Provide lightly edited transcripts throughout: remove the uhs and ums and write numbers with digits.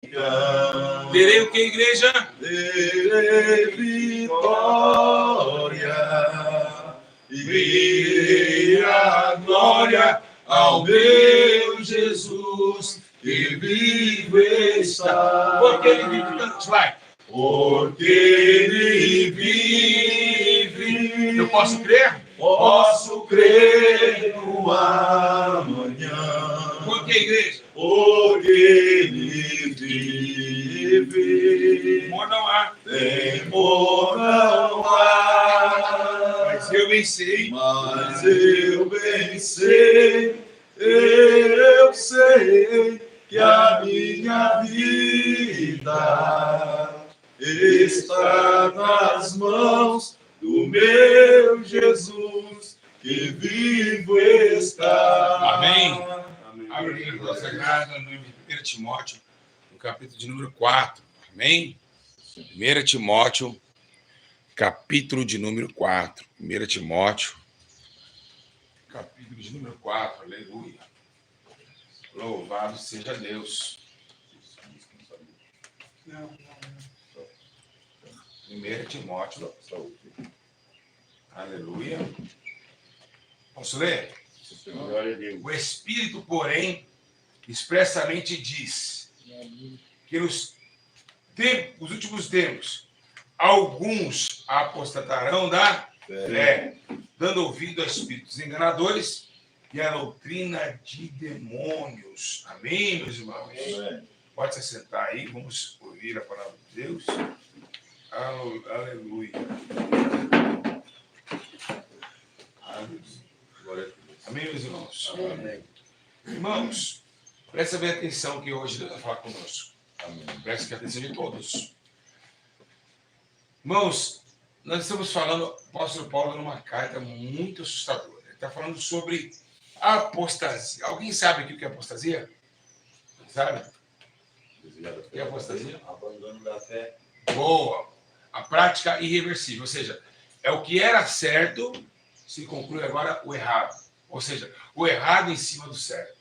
Terei o que, igreja? Terei vitória e verei a glória ao meu Jesus que vive está. Porque ele vive, vai. Porque ele vive. Eu posso crer? Posso crer no amanhã. Por que, igreja? Porque ele vive. Temor não há. Temor não há. Mas eu bem sei. Mas eu bem sei. Eu sei que a minha vida está nas mãos do meu Jesus, que vivo está. Amém. Abre a Bíblia Sagrada no livro de 1 Timóteo, no capítulo de número 4. Amém? 1 Timóteo, capítulo de número 4. 1 Timóteo, capítulo de número 4. Aleluia. Louvado seja Deus. 1 Timóteo. Aleluia. Posso ler? O Espírito, porém, expressamente diz que nos últimos tempos, alguns apostatarão da fé, dando ouvido a espíritos enganadores e a doutrina de demônios. Amém, meus irmãos? Amém. Pode se sentar aí, vamos ouvir a palavra de Deus. Aleluia. Amém, meus irmãos? Amém. Irmãos, presta bem atenção que hoje Deus vai falar conosco. Amém. Presta atenção de todos. Irmãos, nós estamos falando, o apóstolo Paulo, numa carta muito assustadora. Ele está falando sobre apostasia. Alguém sabe o que é apostasia? Sabe? O que é apostasia? Abandono da fé. Boa. A prática irreversível. Ou seja, é o que era certo, se conclui agora o errado. Ou seja, o errado em cima do certo.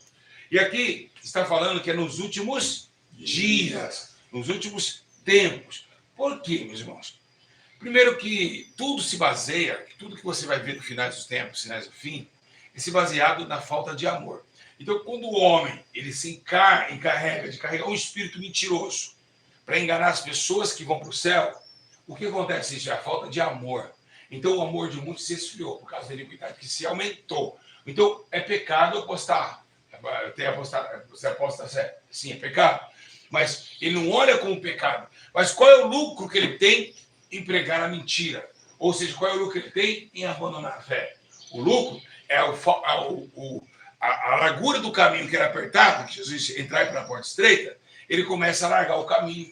E aqui está falando que é nos últimos dias, nos últimos tempos. Por quê, meus irmãos? Primeiro que tudo se baseia, tudo que você vai ver no final dos tempos, sinais do fim, é se baseado na falta de amor. Então, quando o homem ele se encarrega de carregar um espírito mentiroso para enganar as pessoas que vão para o céu, o que acontece? Isso é a falta de amor. Então, o amor de muitos se esfriou por causa da iniquidade que se aumentou. Então, é pecado apostar. Você aposta certo? Sim, é pecado. Mas ele não olha como pecado. Mas qual é o lucro que ele tem em pregar a mentira? Ou seja, qual é o lucro que ele tem em abandonar a fé? O lucro é a largura do caminho que era apertado, que Jesus entrar pela porta estreita, ele começa a largar o caminho.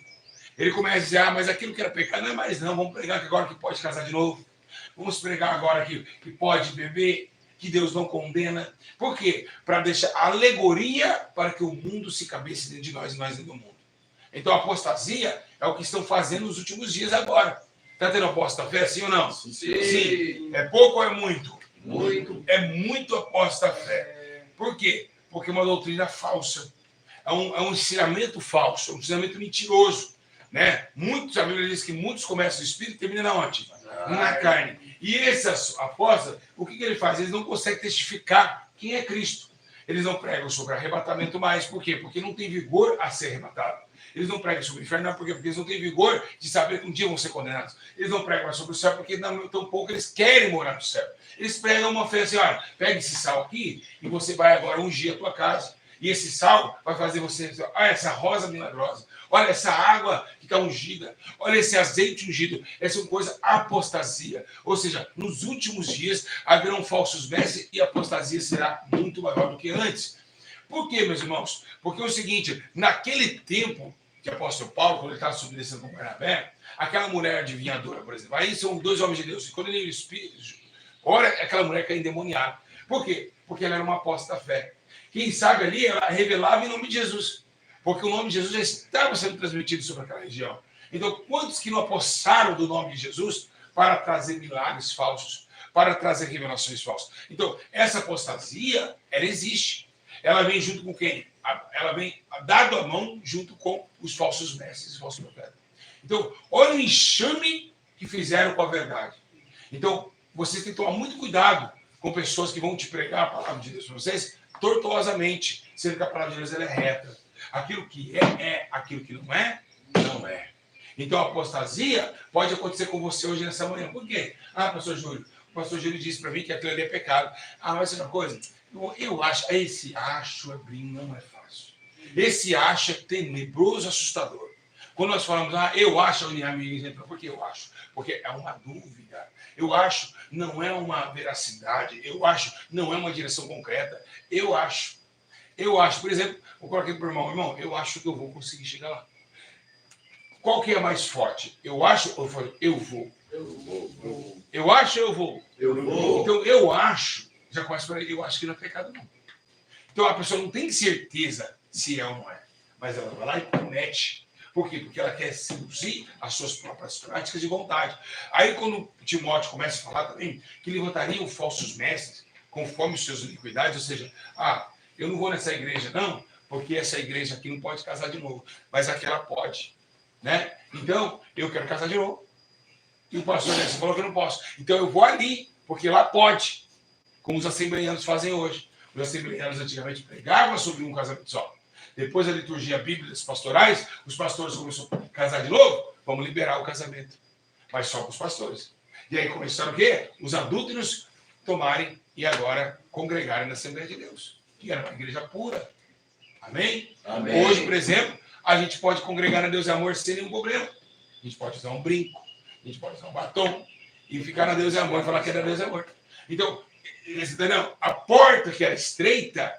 Ele começa a dizer, mas aquilo que era pecado não é mais não, vamos pregar que agora que pode casar de novo. Vamos pregar agora que pode beber, que Deus não condena. Por quê? Para deixar alegoria para que o mundo se cabece dentro de nós e nós dentro do mundo. Então a apostasia é o que estão fazendo nos últimos dias agora. Está tendo aposta fé, sim ou não? Sim. É pouco ou é muito? Muito. É muito aposta fé. Por quê? Porque é uma doutrina falsa. É um ensinamento falso, um ensinamento mentiroso. Né? A Bíblia diz que muitos começam no espírito e terminam na onde? Na carne. E esses apóstolos, o que ele faz? Eles não conseguem testificar quem é Cristo. Eles não pregam sobre arrebatamento mais. Por quê? Porque não tem vigor a ser arrebatado. Eles não pregam sobre o inferno, porque eles não têm vigor de saber que um dia vão ser condenados. Eles não pregam mais sobre o céu, porque tão pouco eles querem morar no céu. Eles pregam uma fé assim, olha, pega esse sal aqui e você vai agora ungir a tua casa. E esse sal vai fazer você, olha essa rosa milagrosa, olha essa água que está ungida, olha esse azeite ungido. Essa é uma coisa apostasia. Ou seja, nos últimos dias haverão falsos mestres e a apostasia será muito maior do que antes. Por quê, meus irmãos? Porque é o seguinte, naquele tempo que o apóstolo Paulo, quando ele estava subdescendo com Barnabé, aquela mulher adivinhadora, por exemplo, aí são dois homens de Deus, e quando ele ora, aquela mulher cai endemoniada. Por quê? Porque ela era uma aposta da fé. Quem sabe ali, ela revelava em nome de Jesus. Porque o nome de Jesus já estava sendo transmitido sobre aquela região. Então, quantos que não apossaram do nome de Jesus para trazer milagres falsos, para trazer revelações falsas? Então, essa apostasia, ela existe. ela vem junto com quem? Ela vem dado a mão junto com os falsos mestres, os falsos profetas. Então, olha o enxame que fizeram com a verdade. Então, você tem que tomar muito cuidado com pessoas que vão te pregar a palavra de Deus para vocês tortuosamente, sendo que a palavra de Deus ela é reta. Aquilo que é, aquilo que não é, não é. Então, a apostasia pode acontecer com você hoje nessa manhã. Por quê? Pastor Júlio, o pastor Júlio disse para mim que aquilo ali é pecado. Mas é uma coisa, eu acho, esse acho não é fácil. Esse acho é tenebroso, assustador. Quando nós falamos, eu acho, por que eu acho? Porque é uma dúvida. Eu acho, não é uma veracidade. Eu acho, não é uma direção concreta. Eu acho, por exemplo, vou colocar aqui para o irmão, eu acho que eu vou conseguir chegar lá. Qual que é mais forte? Eu acho ou eu vou? Eu acho ou eu vou? Eu vou. Então, eu acho, já começa por aí, eu acho que não é pecado, não. Então, a pessoa não tem certeza se é ou não é. Mas ela vai lá e promete. Por quê? Porque ela quer seduzir as suas próprias práticas de vontade. Aí, quando Timóteo começa a falar também que levantariam falsos mestres conforme os seus iniquidades, ou seja, eu não vou nessa igreja, não, porque essa igreja aqui não pode casar de novo, mas aquela pode. Né? Então, eu quero casar de novo. E o pastor Nelson falou que eu não posso. Então, eu vou ali, porque lá pode. Como os assembleianos fazem hoje. Os assembleianos antigamente pregavam sobre um casamento só. Depois da liturgia bíblica dos pastorais, os pastores começaram a casar de novo. Vamos liberar o casamento. Mas só com os pastores. E aí começaram o quê? Os adúlteros tomarem e agora congregarem na Assembleia de Deus. Que era uma igreja pura. Amém? Amém. Hoje, por exemplo, a gente pode congregar na Deus e Amor sem nenhum problema. A gente pode usar um brinco, a gente pode usar um batom e ficar na Deus e Amor e falar que é da Deus e Amor. Então, entendeu? A porta que era estreita,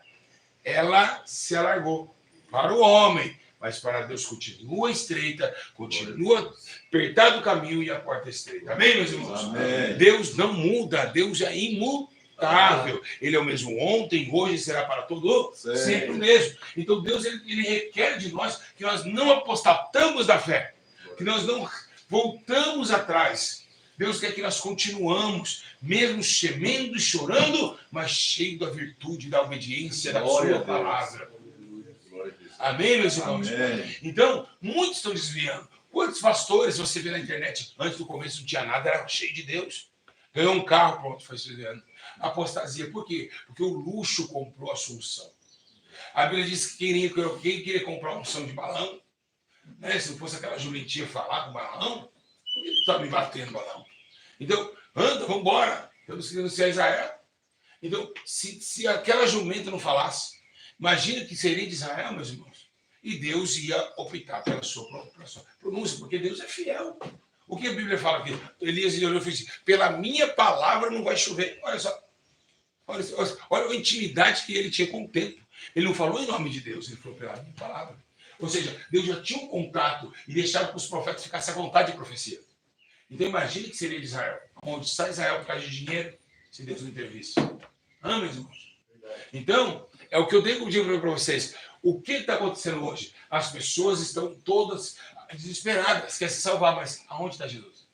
ela se alargou para o homem, mas para Deus continua estreita, continua apertado o caminho e a porta é estreita. Amém, meus irmãos? Amém. Deus não muda, Deus é imutável. Ele é o mesmo ontem, hoje e será para todo sempre o mesmo. Então Deus ele requer de nós que nós não apostatamos da fé, que nós não voltamos atrás. Deus quer que nós continuamos, mesmo gemendo e chorando, mas cheio da virtude, da obediência, da sua palavra. Amém, meus irmãos? Amém. Então, muitos estão desviando. Quantos pastores você vê na internet? Antes do começo não tinha nada, era cheio de Deus. Ganhou um carro, pronto, foi desviando. Apostasia, por quê? Porque o luxo comprou a sua unção. A Bíblia diz que quem queria comprar uma unção de balão, né? Se não fosse aquela jumentinha falar com balão, por que tu está me batendo balão? Então, anda, vamos embora. Eu não sei se é Israel. Então, se aquela jumenta não falasse, imagina que seria de Israel, meus irmãos. E Deus ia optar pela sua pronúncia, porque Deus é fiel. O que a Bíblia fala aqui? Elias olhou e disse, pela minha palavra não vai chover. Olha só. Olha a intimidade que ele tinha com o tempo. Ele não falou em nome de Deus, ele falou pela minha palavra. Ou seja, Deus já tinha um contato e deixava que os profetas ficassem à vontade de profecia. Então imagine que seria de Israel. Onde está Israel por causa de dinheiro, se Deus não intervisse. Meus irmãos? Então, é o que eu digo para vocês. O que está acontecendo hoje? As pessoas estão todas desesperadas, querem se salvar, mas aonde está Jesus?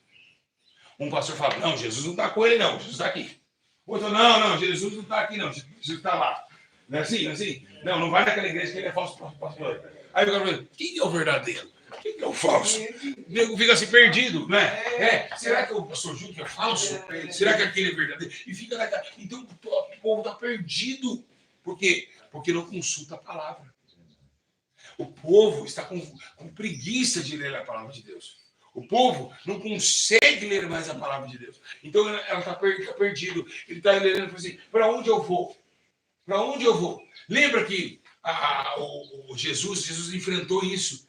Um pastor fala, não, Jesus não está com ele, não, Jesus está aqui. Outro, não, Jesus não está aqui, não, Jesus está lá. Não é assim? Não é assim? Não vai naquela igreja que ele é falso pastor. Aí o cara fala, quem é o verdadeiro? Quem é o falso? O nego fica assim perdido, né? Será que o pastor Júlio é falso? Será que aquele é verdadeiro? E fica naquela... Então o povo está perdido. Por quê? Porque não consulta a palavra. O povo está com preguiça de ler a palavra de Deus. O povo não consegue ler mais a palavra de Deus. Então ela está perdido. Ele está lendo e fala assim, para onde eu vou? Para onde eu vou? Lembra que Jesus enfrentou isso.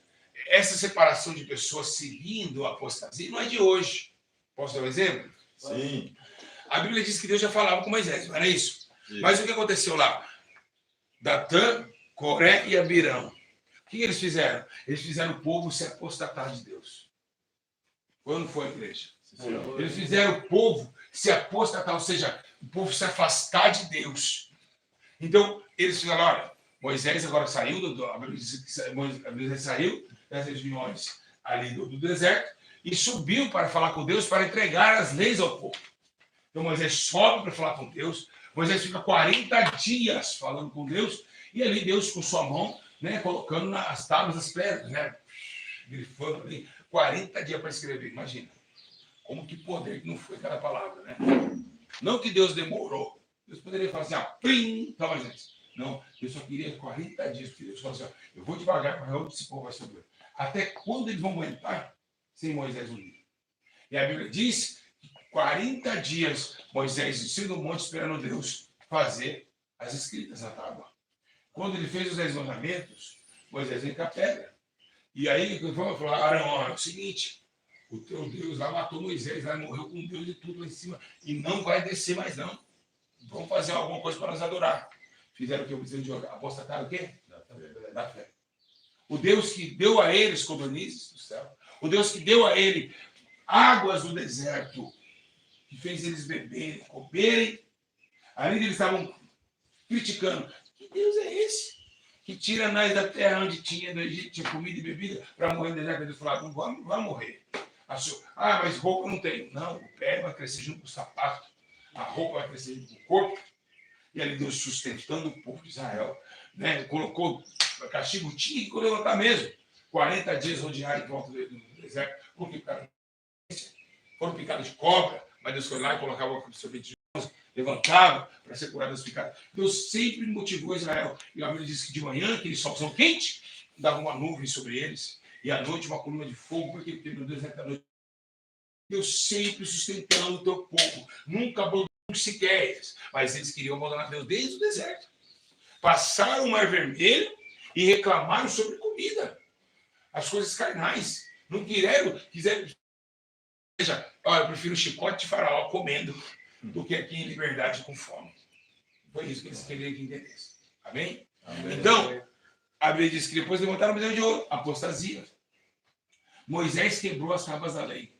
Essa separação de pessoas seguindo a apostasia não é de hoje. Posso dar um exemplo? Sim. A Bíblia diz que Deus já falava com Moisés, não era isso? Sim. Mas o que aconteceu lá? Datã, Coré e Abirão. O que eles fizeram? Eles fizeram o povo se apostatar de Deus. Foi ou não foi, igreja? Sim. Eles fizeram o povo se apostatar, ou seja, o povo se afastar de Deus. Então, eles fizeram, olha, Moisés agora saiu, a Bíblia diz que Moisés saiu das regiões ali do deserto e subiu para falar com Deus, para entregar as leis ao povo. Então, Moisés sobe para falar com Deus, Moisés fica 40 dias falando com Deus E ali Deus, com sua mão, né, colocando as tábuas, as pedras, né, grifando ali, 40 dias para escrever, imagina. Como que poder que não foi cada palavra, né? Não que Deus demorou. Deus poderia falar assim, plim, toma, gente. Não, Deus só queria 40 dias, porque Deus falou assim, eu vou devagar para onde esse povo vai subir. Até quando eles vão aguentar sem Moisés no livro? E a Bíblia diz que 40 dias Moisés desceu no monte esperando Deus fazer as escritas na tábua. Quando ele fez os 10 mandamentos, Moisés veio com a pedra. E aí ele falou, Arão, é o seguinte, o teu Deus lá matou Moisés, lá morreu com Deus e tudo lá em cima, e não vai descer mais não. Vamos fazer alguma coisa para nos adorar. Fizeram o que eu preciso de apostataram o quê? Da fé. O Deus que deu a eles codornizes do céu, o Deus que deu a ele águas do deserto, que fez eles beberem, comerem, ali eles estavam criticando. Que Deus é esse? Que tira nós da terra onde tinha, do Egito, tinha comida e bebida, para morrer no deserto. Eles falaram, não vai morrer. Mas roupa não tem. Não, o pé vai crescer junto com o sapato, a roupa vai crescer junto com o corpo. E ali Deus sustentando o povo de Israel, né? Colocou castigo, tinha que levantar mesmo. 40 dias rodeados em volta do deserto, porque foram picados de cobra, mas Deus foi lá e colocava o absorvente de bronze, levantava para ser curado das picadas. Deus sempre motivou Israel. E a Bíblia diz que de manhã, aquele solzão quente, dava uma nuvem sobre eles, e à noite uma coluna de fogo, porque no deserto da noite. Deus sempre sustentando o teu povo, nunca abandonou sequer, mas eles queriam abandonar Deus desde o deserto. Passaram o Mar Vermelho e reclamaram sobre comida, as coisas carnais. Não quiseram. Veja, eu prefiro o chicote de faraó comendo do que aqui em liberdade com fome. Foi isso que eles queriam que entendesse. Amém? Amém. Então, a Bíblia diz que depois levantaram o bezerro de ouro, apostasia. Moisés quebrou as tábuas da lei.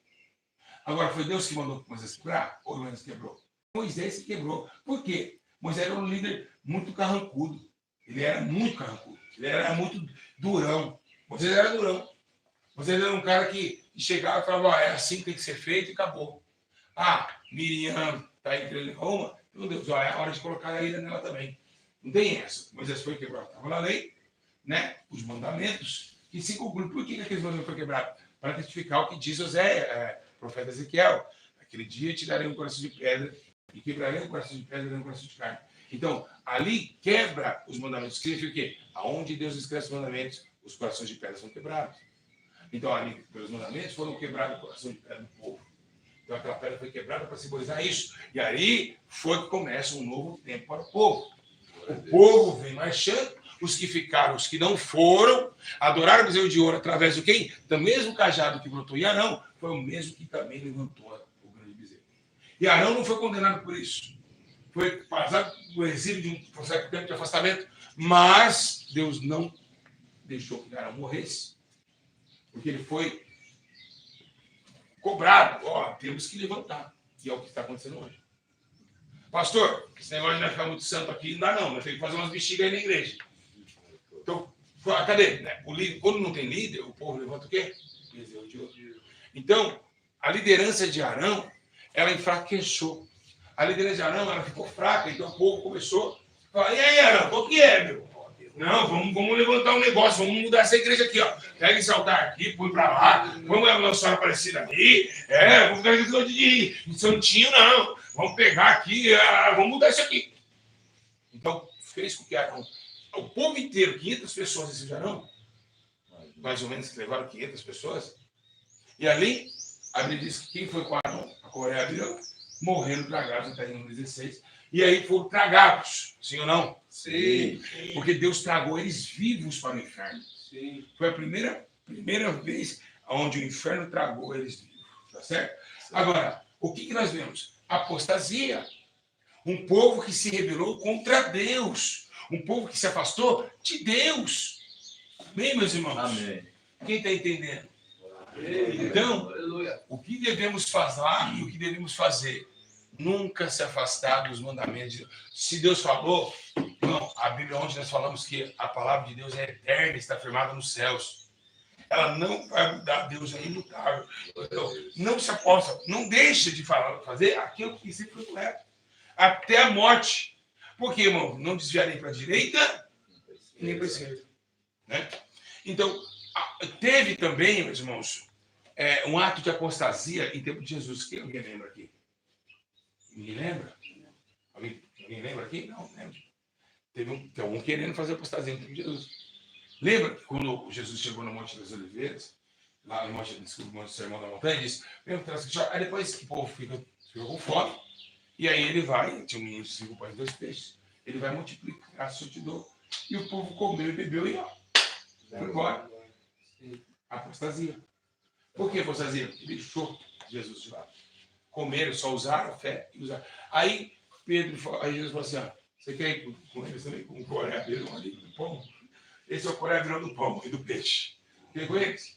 Agora, foi Deus que mandou Moisés quebrar? Ou Moisés quebrou? Moisés que quebrou. Por quê? Moisés era um líder muito carrancudo. Ele era muito carrancudo. Ele era muito durão. Moisés era durão. Moisés era um cara que chegava e falava, é assim que tem que ser feito e acabou. Miriam está entrando em Roma. Meu Deus, é a hora de colocar a ira nela também. Não tem essa. Moisés foi quebrado. Estava na lei, né? Os mandamentos que se cumpriram. Por que aqueles mandamentos foram quebrados? Para testificar o que diz José, profeta Ezequiel. Aquele dia te darei um coração de pedra e quebrarei um coração de pedra e darei um coração de carne. Então, ali quebra os mandamentos. Significa o quê? Aonde Deus escreve os mandamentos, os corações de pedra são quebrados. Então, ali, pelos mandamentos, foram quebrados o coração de pedra do povo. Então, aquela pedra foi quebrada para simbolizar isso. E aí foi que começa um novo tempo para o povo. O povo vem marchando, os que ficaram, os que não foram, adoraram o bezerro de ouro através do quem? Do mesmo cajado que brotou em Arão, foi o mesmo que também levantou o grande bezerro. E Arão não foi condenado por isso. Foi passado o exílio de um certo tempo de afastamento, mas Deus não deixou que Arão morresse, porque ele foi cobrado. Temos que levantar, que é o que está acontecendo hoje. Pastor, esse negócio de não ficar muito santo aqui não dá não, nós temos que fazer umas bexigas aí na igreja. Então, cadê? O líder, quando não tem líder, o povo levanta o quê? Então, a liderança de Arão, ela enfraqueceu. A liderança de Arão, ela ficou fraca, então o povo começou a falar, e aí, Arão, qual que é, meu? Não, vamos levantar um negócio, vamos mudar essa igreja aqui, ó. Pega esse altar aqui, põe pra lá, vamos levar a Nossa Senhora Aparecida ali, vamos ficar de santinho, não. Vamos pegar aqui, vamos mudar isso aqui. Então, fez com que o povo inteiro, 500 pessoas nesse Arão, mais ou menos que levaram 500 pessoas, e ali, a Bíblia diz que quem foi com Arão, a Coreia abriu, morreram tragados, até em 16, e aí foram tragados, sim ou não? Sim. Porque Deus tragou eles vivos para o inferno. Sim. Foi a primeira vez onde o inferno tragou eles vivos, tá certo? Agora, o que nós vemos? Apostasia. Um povo que se rebelou contra Deus. Um povo que se afastou de Deus. Amém, meus irmãos? Amém. Quem está entendendo? Amém. Então, o que devemos fazer e o que devemos fazer? Nunca se afastar dos mandamentos de Deus. Se Deus falou, não, a Bíblia onde nós falamos que a palavra de Deus é eterna, está firmada nos céus. Ela não vai mudar, Deus é imutável. Então, não se aposta, não deixa de fazer aquilo que sempre foi correto. Até a morte. Por quê, irmão? Não desviarei para a direita, e nem para a esquerda. Né? Então, teve também, meus irmãos, um ato de apostasia em tempo de Jesus. Quem alguém lembra aqui? Ninguém lembra? Alguém lembra aqui? Não, lembra. Tem algum querendo fazer apostasia em tempo de Jesus. Lembra que quando Jesus chegou no Monte das Oliveiras, lá no Monte do Sermão da Montanha, disse, aí depois que o povo fica com fome, e aí ele vai, tinha um menino de 5 pães e 2 peixes, ele vai multiplicar, se eu te dou, e o povo comeu e bebeu e ó, foi embora. Apostasia. Por que apostasia? Ele deixou Jesus de lado. Comeram, só usaram a fé e usaram. Aí Jesus falou assim, ó, você quer ir com eles também? Com o Coré virou ali do pão? Esse é o Coré virou do pão e do peixe. Quer ir com eles?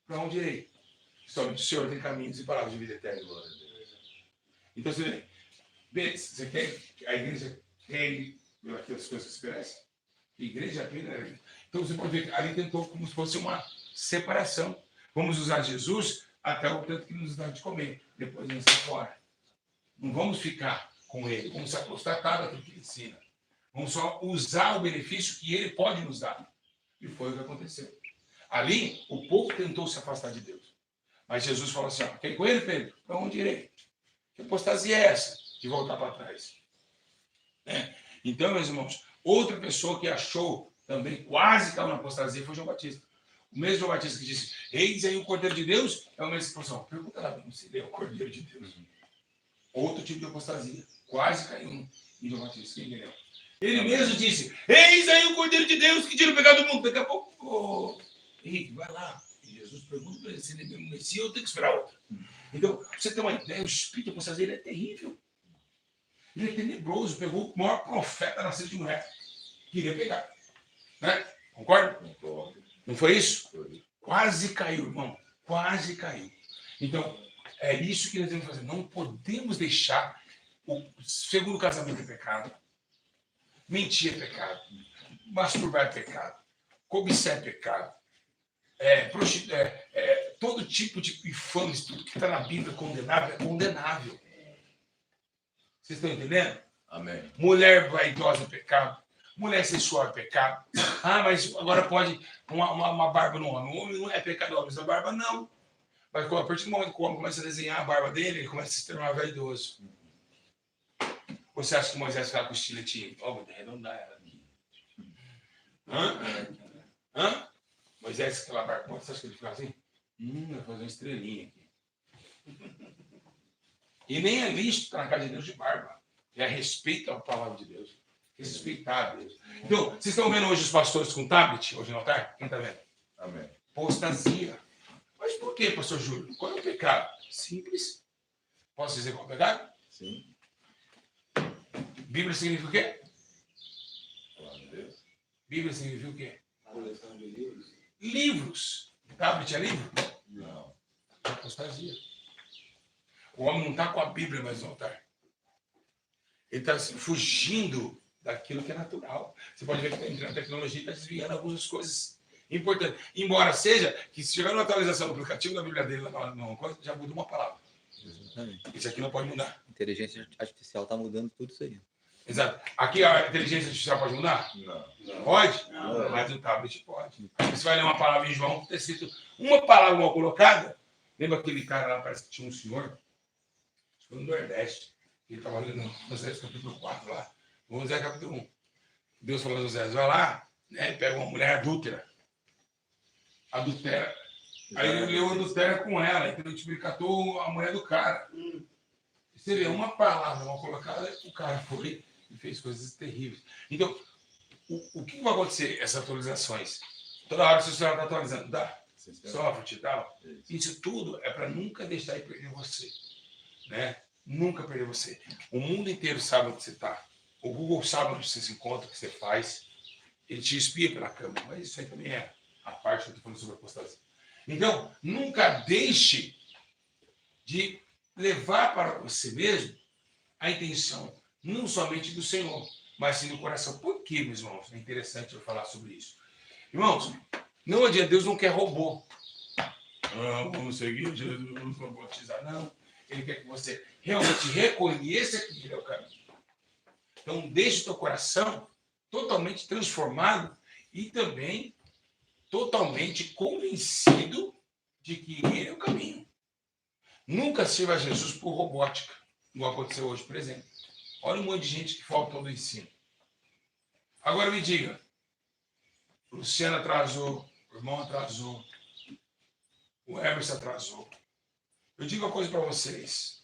Para onde irei? Somente o Senhor tem caminhos e palavras de vida eterna. Então você vê, você quer, a igreja quer ir pelas coisas que se merecem? Igreja apenas. Então você pode ver que ali tentou como se fosse uma separação. Vamos usar Jesus até o tanto que nos dá de comer. Depois vamos sair fora. Não vamos ficar com ele. Vamos se apostatar daquilo que ele ensina. Vamos só usar o benefício que ele pode nos dar. E foi o que aconteceu. Ali, o povo tentou se afastar de Deus. Mas Jesus falou assim, quer ir com ele, Pedro? Para onde irei? Que apostasia é essa? De voltar para trás. Então, meus irmãos, outra pessoa que achou também, quase caiu na apostasia, foi João Batista. O mesmo João Batista que disse, eis aí o Cordeiro de Deus, é o mesmo que falou assim, pergunta lá se ele é o Cordeiro de Deus. Outro tipo de apostasia. Quase caiu em João Batista. Quem entendeu? Ele mesmo disse, eis aí o Cordeiro de Deus que tira o pecado do mundo. Daqui a pouco, Henrique, vai lá. E Jesus pergunta para ele se ele é mesmo Messias, eu tenho que esperar outro. Então, pra você ter uma ideia, o espírito de apostasia ele é terrível. Ele é tenebroso, pegou o maior profeta nascido de mulher. Queria pegar. Né? Concorda? Concordo. Não foi isso? Foi. Quase caiu, irmão. Quase caiu. Então, é isso que nós devemos fazer. Não podemos deixar o segundo casamento é pecado. Mentir é pecado. Masturbar é pecado. Cobiçar é pecado. Todo tipo de infame, tudo que está na Bíblia condenável é condenável. Vocês estão entendendo? Amém. Mulher vaidosa é pecado. Mulher sensual é pecado. Mas agora pode uma barba no homem. O homem não é pecado, o homem usa barba, não. Mas a partir do momento que o homem começa a desenhar a barba dele, ele começa a se tornar vaidoso. Você acha que Moisés ficava com estiletinho? Vou arredondar ela aqui. Hã? Moisés, aquela barba, você acha que ele ficava assim? Vai fazer uma estrelinha aqui. E nem é lícito estar na casa de Deus de barba. É respeito à palavra de Deus. Respeitar a Deus. Então, vocês estão vendo hoje os pastores com tablet, hoje no altar? Quem está vendo? Amém. Apostasia. Mas por que, pastor Júlio? Qual é o pecado? Simples. Posso dizer qual é o pecado? Sim. Bíblia significa o quê? Bíblia significa o quê? Coleção de livros. Livros. Tablet é livro? Não. Apostasia. O homem não está com a Bíblia mais no altar. Ele está fugindo daquilo que é natural. Você pode ver que a tecnologia está desviando algumas coisas importantes. Embora seja que se chegar numa atualização do aplicativo da Bíblia dele, já muda uma palavra. Exatamente. Isso aqui não pode mudar. A inteligência artificial está mudando tudo isso aí. Exato. Aqui a inteligência artificial pode mudar? Não. Pode? Não. Mas o tablet pode. Você vai ler uma palavra em João, está escrito uma palavra mal colocada. Lembra aquele cara lá, parece que tinha um senhor? Foi no Nordeste. Ele estava lendo Oséias capítulo 4 lá. Oséias capítulo 1. Deus falou a Oséias, vai lá, né, pega uma mulher adúltera. Adultera. Aí ele leu adultera com ela. Então ele catou a mulher do cara. Você vê, uma palavra mal colocada, o cara foi e fez coisas terríveis. Então, o que vai acontecer essas atualizações? Toda hora o seu celular está atualizando, dá? Software e tal. Isso tudo é para nunca deixar de perder você. Né? Nunca perder você. O mundo inteiro sabe onde você está. O Google sabe onde você se encontra, o que você faz. Ele te espia pela câmera. Mas isso aí também é a parte que eu estou falando sobre a apostasia. Então, nunca deixe de levar para você mesmo a intenção, não somente do Senhor, mas sim do coração. Por que, meus irmãos? É interessante eu falar sobre isso. Irmãos, não adianta, Deus não quer robô. Vamos seguir Jesus, vamos robotizar. Não. Ele quer que você realmente reconheça que ele é o caminho. Então, deixe o teu coração totalmente transformado e também totalmente convencido de que ele é o caminho. Nunca sirva a Jesus por robótica, igual aconteceu hoje, por exemplo. Olha um monte de gente que faltou do ensino. Agora me diga, o Luciano atrasou, o irmão atrasou, o Emerson atrasou. Eu digo uma coisa para vocês.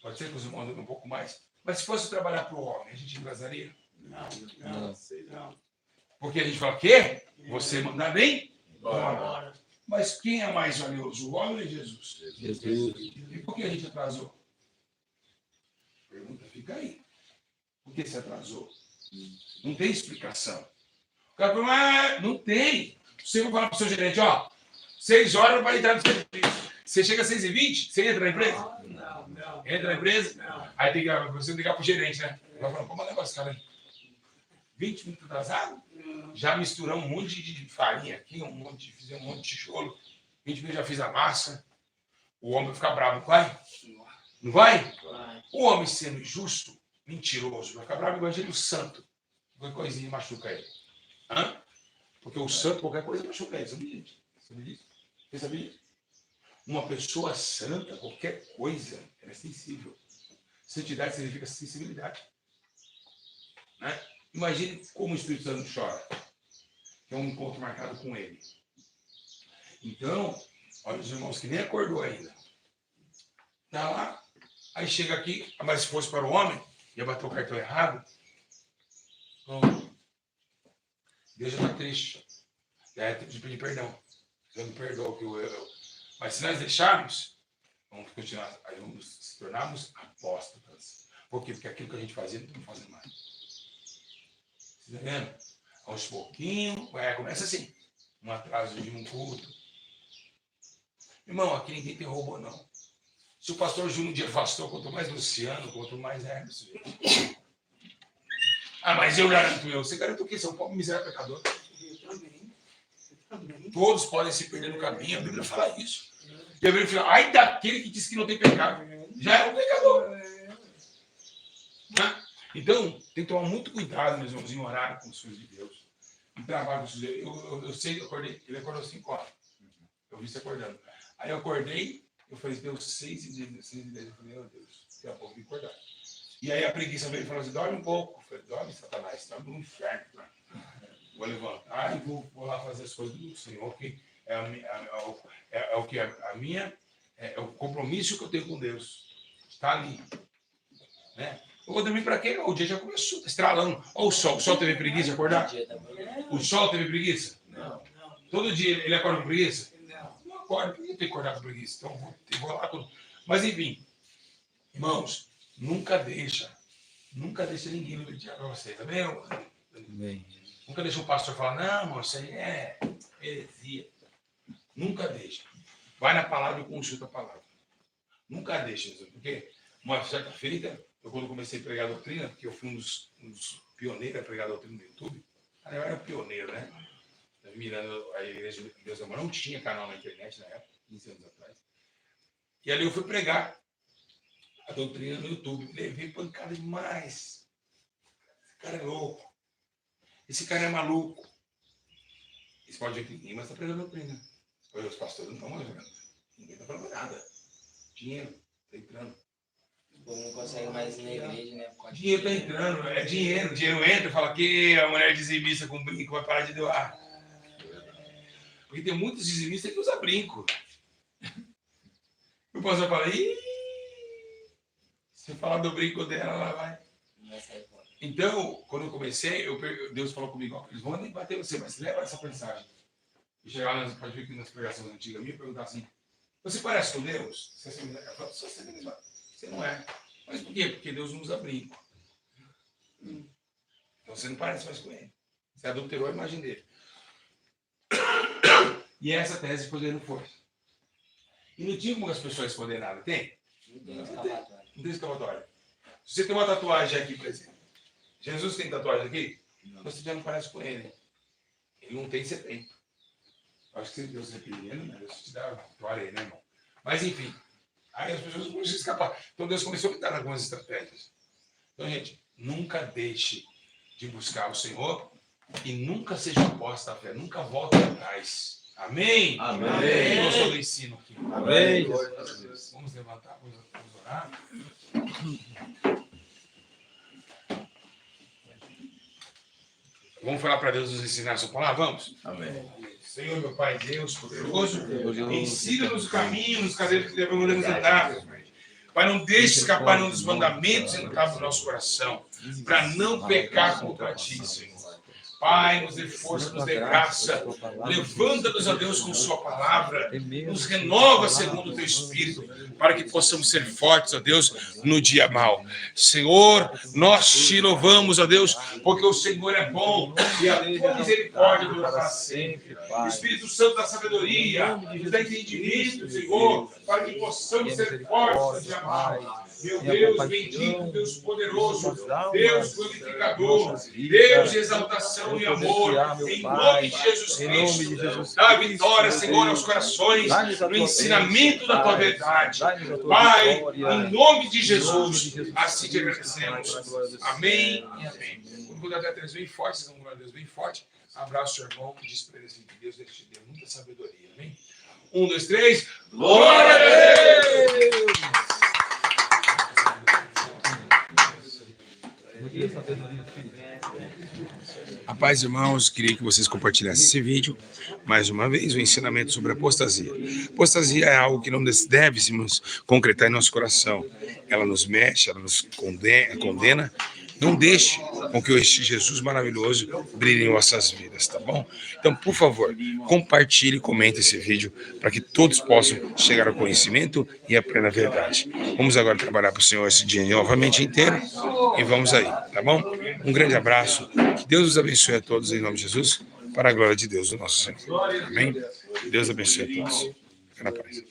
Pode ser que os irmãos demorem um pouco mais, mas se fosse trabalhar para o homem, a gente atrasaria? Não, sei não. Porque a gente fala, quê? Você mandar bem? Bora. Mas quem é mais valioso, o homem ou Jesus? Jesus. E por que a gente atrasou? Pergunta fica aí. Por que você atrasou? Não tem explicação. O cara fala, não tem. Você vai falar para o seu gerente, 6 horas vai entrar no serviço. Você chega às 6h20, você entra na empresa? Não. Entra na empresa? Não. Aí tem que você ligar para o gerente, né? Vai falar, como é o negócio, cara? 20 minutos atrasado? Já misturamos um monte de farinha aqui, fizemos um monte de tijolo. 20 minutos já fiz a massa. O homem vai ficar bravo, não vai? Não vai? O homem sendo justo, mentiroso, vai ficar bravo igual ele, o santo. Qualquer coisinha machuca ele. Hã? Porque o santo, qualquer coisa machuca ele. Sabia disso? Você sabia disso? Uma pessoa santa, qualquer coisa, ela é sensível. Santidade significa sensibilidade. Né? Imagine como o Espírito Santo chora. Que é um encontro marcado com ele. Então, olha os irmãos que nem acordou ainda. Tá lá. Aí chega aqui, mas se fosse para o homem, ia bater o cartão errado. Pronto. Deus já está triste. Já é tempo de pedir perdão. Deus me perdoa que eu. Mas se nós deixarmos, vamos continuar. Aí vamos se tornarmos apóstatas. Por quê? Porque aquilo que a gente fazia, não estamos fazendo mais. Você está vendo? Aos pouquinhos, começa assim. Um atraso de um culto. Irmão, aqui ninguém tem robô, não. Se o pastor Júnior um dia afastou, quanto mais Luciano, quanto mais Hermes. Mas eu garanto eu. Você garante o quê? Você é um pobre miserável pecador. Eu também. Todos podem se perder no caminho. A Bíblia fala isso. E a Bíblia fala, ai daquele que diz que não tem pecado. Já é um pecador. Né? Então, tem que tomar muito cuidado, meus irmãos, em orar com os filhos de Deus. Em trabalho com os filhos de Deus. Eu sei, eu acordei. Ele acordou 5 horas. Eu vi você acordando. Aí eu acordei, eu falei, deu 6h10. Eu falei, meu Deus, daqui a pouco eu vou acordar. E aí a preguiça veio e falou assim, dorme um pouco. Eu falei, dorme, Satanás, dorme no inferno. Vou levantar e vou lá fazer as coisas do Senhor, que é o que a minha, é o compromisso que eu tenho com Deus. Está ali. Né? Eu vou dormir para quê? O dia já começou, está estralando. Olha o sol teve preguiça de acordar? O sol teve preguiça? Não. Todo dia ele acorda com preguiça? Não. Não acorda, por que tem que acordar com preguiça? Então eu vou lá tudo. Mas enfim, irmãos, nunca deixa ninguém ludiar para você, tá vendo? Bem. Nunca deixa o pastor falar, não, irmão, isso aí é heresia. Nunca deixa. Vai na palavra e consulta a palavra. Nunca deixa, porque uma certa feita, eu quando comecei a pregar a doutrina, porque eu fui um dos pioneiros a pregar a doutrina no YouTube, eu era pioneiro, né? Mirando a igreja de Deus Amor, não tinha canal na internet na época, 15 anos atrás. E ali eu fui pregar a doutrina no YouTube. Levei pancada demais. Esse cara é louco. Esse cara é maluco. Você pode ver que ninguém mais está pregando a doutrina. Os pastores não estão mais jogando. Ninguém está falando nada. Dinheiro está entrando. Não consegue mais ir na igreja, né? Dinheiro está entrando. É dinheiro. Dinheiro entra e fala que a mulher dizimista com brinco vai parar de doar. Porque tem muitos dizimistas que usam brinco. O pastor fala, se falar do brinco dela, ela vai. Então, quando eu comecei, Deus falou comigo, ó, eles vão nem bater você, mas leva essa mensagem. E chegar lá, pode ver que nas pregações antigas minha, perguntar assim, você parece com Deus? Você não é. Mas por quê? Porque Deus não usa brinco. Então você não parece mais com ele. Você adulterou a imagem dele. E essa tese foi ganhando força. E não tinha como as pessoas esconder nada. Tem? Não tem escavatória. Se você tem uma tatuagem aqui, por exemplo. Jesus tem tatuagem aqui? Não. Você já não parece com ele. Ele não tem, você tem. Acho que se Deus é pequeno, né? Deus te dá vitória aí, né, irmão? Mas enfim. Aí as pessoas não conseguem escapar. Então Deus começou a me dar algumas estratégias. Então, gente, nunca deixe de buscar o Senhor e nunca seja posta a fé, nunca volte atrás. Amém? Amém. Quem gostou do ensino aqui? Amém. Vamos levantar, vamos orar. Vamos falar para Deus nos ensinar a sua palavra? Vamos? Amém. Senhor, meu Pai Deus poderoso, ensina-nos o caminho, nos caminhos que devemos andar. Pai, não deixe escapar nenhum dos mandamentos entrar no nosso coração, para não pecar contra Ti, Senhor. Pai, nos dê força, nos dê graça, levanta-nos a Deus com Sua palavra, nos renova segundo o Teu Espírito, para que possamos ser fortes, ó Deus, no dia mau. Senhor, nós Te louvamos, ó Deus, porque o Senhor é bom e a Tua misericórdia dura para sempre. O Espírito Santo da sabedoria, nos dá entendimento, Senhor, para que possamos ser fortes no dia mau. Meu Deus, bendito, Deus poderoso, Deus glorificador, Deus de exaltação e amor, em nome de Jesus Cristo, dá vitória, Senhor, aos corações, no ensinamento da Tua verdade. Pai, em nome de Jesus, assim te agradecemos. Amém e amém. Quando até três bem forte, se não glória a Deus bem forte, abraço o seu irmão e diz para ele assim, que Deus te dê muita sabedoria. Amém? 1, 2, 3, glória a Deus! Rapaz, irmãos, queria que vocês compartilhassem esse vídeo. Mais uma vez, o ensinamento sobre apostasia. Apostasia é algo que não devemos concretar em nosso coração. Ela nos mexe, ela nos condena. Não deixe com que este Jesus maravilhoso brilhe em vossas vidas, tá bom? Então, por favor, compartilhe e comente esse vídeo para que todos possam chegar ao conhecimento e à plena verdade. Vamos agora trabalhar para o Senhor esse dia novamente inteiro e vamos aí, tá bom? Um grande abraço, que Deus os abençoe a todos em nome de Jesus, para a glória de Deus, o nosso Senhor. Amém? Deus abençoe a todos. Fica na paz.